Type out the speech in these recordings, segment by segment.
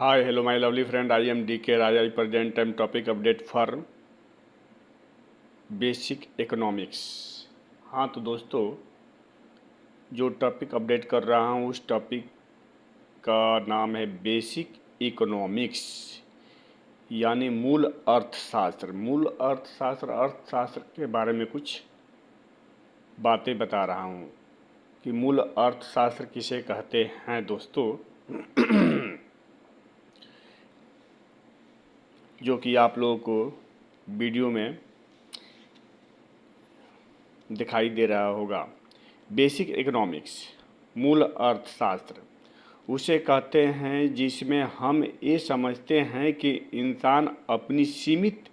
Hi, hello my lovely friend. I am DK Raj. I present time topic update for basic economics. हाँ तो दोस्तों, जो topic update कर रहा हूँ उस टॉपिक का नाम है बेसिक इकोनॉमिक्स, यानी मूल अर्थशास्त्र। मूल अर्थशास्त्र, अर्थशास्त्र के बारे में कुछ बातें बता रहा हूँ कि मूल अर्थशास्त्र किसे कहते हैं दोस्तों। जो कि आप लोगों को वीडियो में दिखाई दे रहा होगा। बेसिक इकोनॉमिक्स, मूल अर्थशास्त्र उसे कहते हैं जिसमें हम ये समझते हैं कि इंसान अपनी सीमित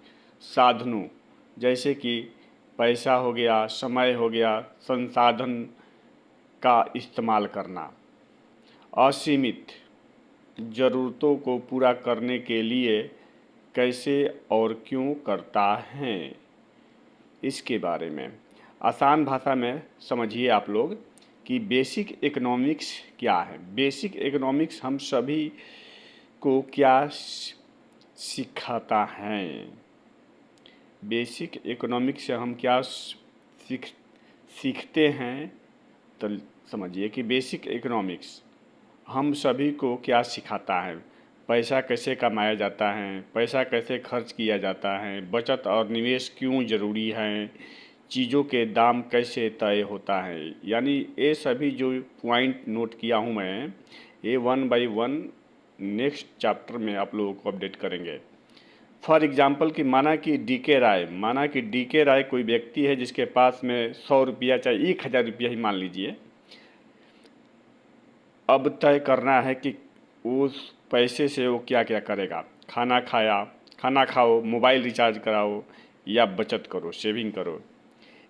साधनों, जैसे कि पैसा हो गया, समय हो गया, संसाधन का इस्तेमाल करना असीमित ज़रूरतों को पूरा करने के लिए कैसे और क्यों करता है, इसके बारे में आसान भाषा में समझिए आप लोग कि बेसिक इकोनॉमिक्स क्या है। बेसिक इकोनॉमिक्स हम सभी को क्या सिखाता है। बेसिक इकोनॉमिक्स से हम क्या सीखते हैं, तो समझिए कि बेसिक इकोनॉमिक्स हम सभी को क्या सिखाता है। पैसा कैसे कमाया जाता है, पैसा कैसे खर्च किया जाता है, बचत और निवेश क्यों ज़रूरी है, चीज़ों के दाम कैसे तय होता है। यानी ये सभी जो पॉइंट नोट किया हूँ मैं, ये 1 बाय 1 नेक्स्ट चैप्टर में आप लोगों को अपडेट करेंगे। फॉर एग्जाम्पल कि माना कि डी के राय कोई व्यक्ति है जिसके पास में 100 रुपया चाहे 1000 रुपया ही मान लीजिए। अब तय करना है कि उस पैसे से वो क्या क्या करेगा। खाना खाओ, मोबाइल रिचार्ज कराओ या बचत करो, सेविंग करो।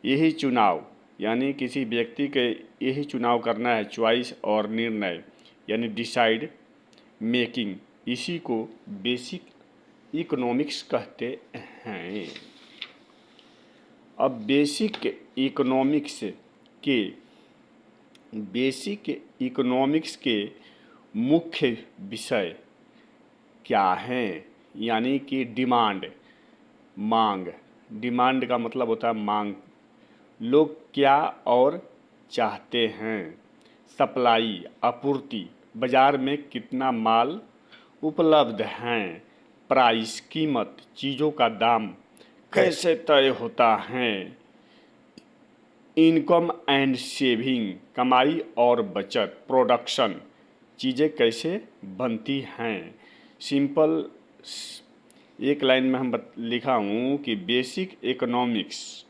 यही चुनाव, यानी किसी व्यक्ति के यही चुनाव करना है, चॉइस और निर्णय यानी डिसाइड मेकिंग, इसी को बेसिक इकोनॉमिक्स कहते हैं। अब के बेसिक इकोनॉमिक्स के मुख्य विषय क्या हैं, यानी कि मांग। डिमांड का मतलब होता है मांग, लोग क्या और चाहते हैं। सप्लाई, आपूर्ति, बाजार में कितना माल उपलब्ध हैं। प्राइस, कीमत, चीज़ों का दाम कैसे तय होता है। इनकम एंड सेविंग, कमाई और बचत। प्रोडक्शन, चीज़ें कैसे बनती हैं। सिंपल एक लाइन में हम लिखा हूँ कि बेसिक इकोनॉमिक्स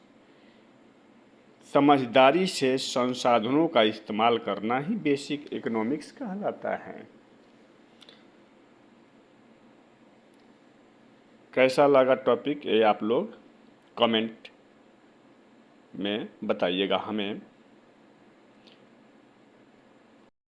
समझदारी से संसाधनों का इस्तेमाल करना ही बेसिक इकोनॉमिक्स कहलाता है। कैसा लगा टॉपिक, ये आप लोग कमेंट में बताइएगा हमें।